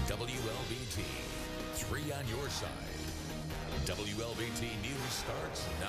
WLBT, 3 on your side. WLBT News starts now.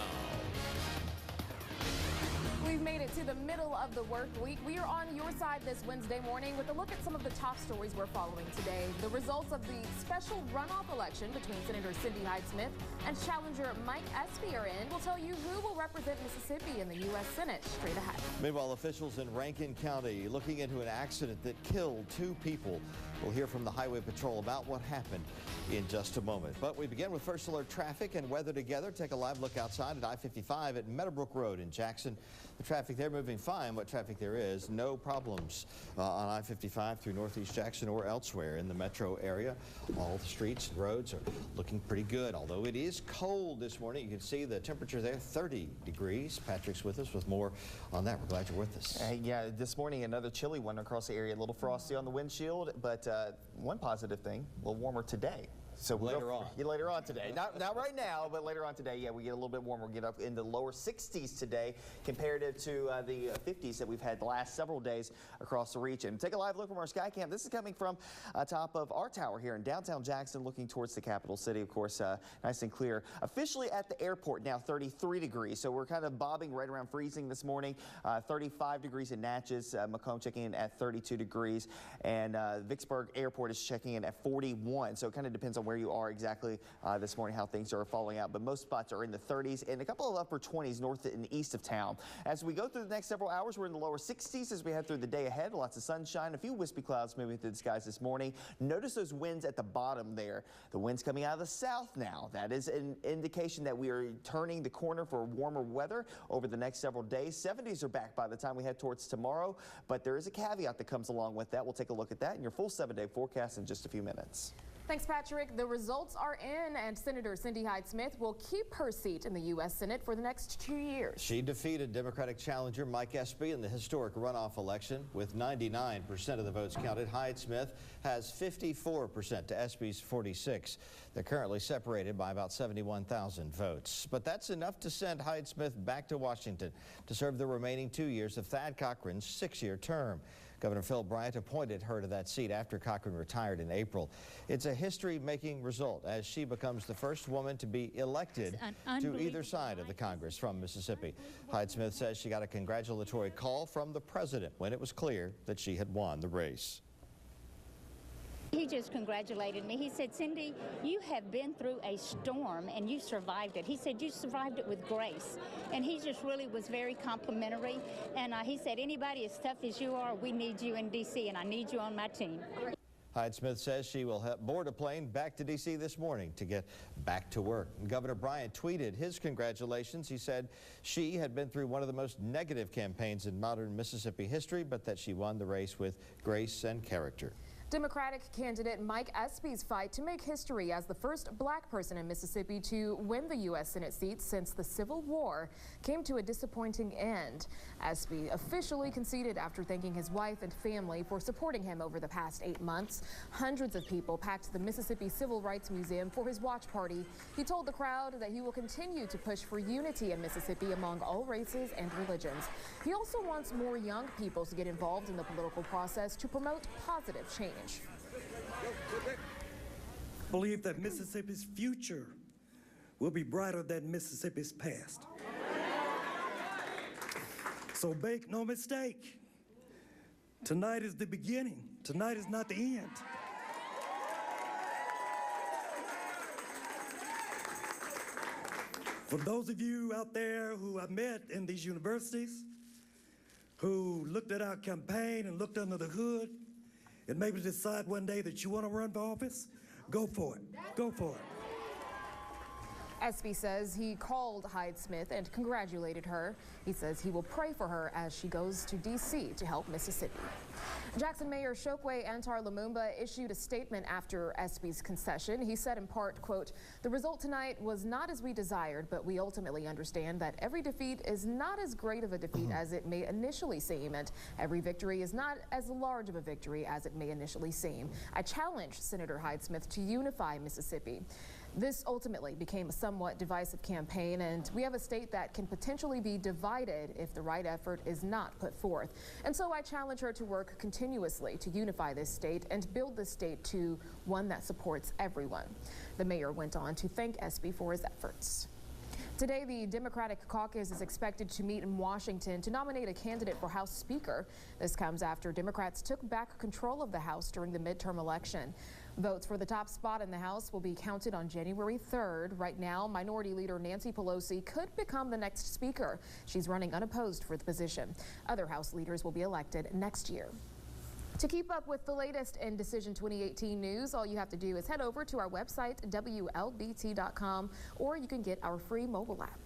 We've made it to the middle of the work week. We are on your side this Wednesday morning with a look at some of the top stories we're following today. The results of the special runoff election between Senator Cindy Hyde-Smith and challenger Mike Espy are in. We'll tell you who will represent Mississippi in the U.S. Senate straight ahead. Meanwhile, officials in Rankin County looking into an accident that killed 2 people. We'll hear from the Highway Patrol about what happened in just a moment. But we begin with first alert traffic and weather together. Take a live look outside at I-55 at Meadowbrook Road in Jackson. The traffic there moving fine. What traffic there is, no problems on I-55 through Northeast Jackson or elsewhere in the metro area. All the streets and roads are looking pretty good, although it is cold this morning. You can see the temperature there, 30 degrees. Patrick's with us with more on that. We're glad you're with us. Yeah, this morning another chilly one across the area. A little frosty on the windshield, but one positive thing, a little warmer today. So later on today. Not right now, but later on today, yeah, we get a little bit warmer. We'll get up into the lower 60s today comparative to the 50s that we've had the last several days across the region. Take a live look from our sky cam. This is coming from top of our tower here in downtown Jackson, looking towards the capital city, of course, nice and clear. Officially at the airport now, 33 degrees. So we're kind of bobbing right around freezing this morning. 35 degrees in Natchez. Macomb checking in at 32 degrees. And Vicksburg Airport is checking in at 41. So it kind of depends on where you are exactly this morning, how things are falling out. But most spots are in the 30s and a couple of upper 20s north and east of town. As we go through the next several hours, we're in the lower 60s as we head through the day ahead. Lots of sunshine, a few wispy clouds moving through the skies this morning. Notice those winds at the bottom there. The winds coming out of the south now. That is an indication that we are turning the corner for warmer weather over the next several days. 70s are back by the time we head towards tomorrow, but there is a caveat that comes along with that. We'll take a look at that in your full 7-day forecast in just a few minutes. Thanks, Patrick. The results are in, and Senator Cindy Hyde-Smith will keep her seat in the U.S. Senate for the next 2 years. She defeated Democratic challenger Mike Espy in the historic runoff election. With 99% of the votes counted, Hyde-Smith has 54% to Espy's 46. They're currently separated by about 71,000 votes. But that's enough to send Hyde-Smith back to Washington to serve the remaining 2 years of Thad Cochran's 6-year term. Governor Phil Bryant appointed her to that seat after Cochran retired in April. It's a history-making result as she becomes the first woman to be elected to either side of the Congress from Mississippi. Hyde-Smith says she got a congratulatory call from the president when it was clear that she had won the race. He just congratulated me. He said, Cindy, you have been through a storm and you survived it. He said, you survived it with grace. And he just really was very complimentary. And he said, anybody as tough as you are, we need you in D.C. and I need you on my team. Hyde-Smith says she will board a plane back to D.C. this morning to get back to work. Governor Bryant tweeted his congratulations. He said she had been through one of the most negative campaigns in modern Mississippi history, but that she won the race with grace and character. Democratic candidate Mike Espy's fight to make history as the first black person in Mississippi to win the U.S. Senate seat since the Civil War came to a disappointing end. Espy officially conceded after thanking his wife and family for supporting him over the past 8 months. Hundreds of people packed the Mississippi Civil Rights Museum for his watch party. He told the crowd that he will continue to push for unity in Mississippi among all races and religions. He also wants more young people to get involved in the political process to promote positive change. Believe that Mississippi's future will be brighter than Mississippi's past. So make no mistake, tonight is the beginning. Tonight is not the end. For those of you out there who I met in these universities, who looked at our campaign and looked under the hood, and maybe decide one day that you want to run for office, go for it. Go for it. Espy says he called Hyde-Smith and congratulated her. He says he will pray for her as she goes to D.C. to help Mississippi. Jackson Mayor Chokwe Antar Lumumba issued a statement after Espy's concession. He said in part, quote, "The result tonight was not as we desired, but we ultimately understand that every defeat is not as great of a defeat as it may initially seem, and every victory is not as large of a victory as it may initially seem. I challenge Senator Hyde-Smith to unify Mississippi." This ultimately became a somewhat divisive campaign, and we have a state that can potentially be divided if the right effort is not put forth. And so I challenge her to work continuously to unify this state and build this state to one that supports everyone. The mayor went on to thank Espy for his efforts. Today, the Democratic caucus is expected to meet in Washington to nominate a candidate for House Speaker. This comes after Democrats took back control of the House during the midterm election. Votes for the top spot in the House will be counted on January 3rd. Right now, Minority Leader Nancy Pelosi could become the next Speaker. She's running unopposed for the position. Other House leaders will be elected next year. To keep up with the latest in Decision 2018 news, all you have to do is head over to our website, WLBT.com, or you can get our free mobile app.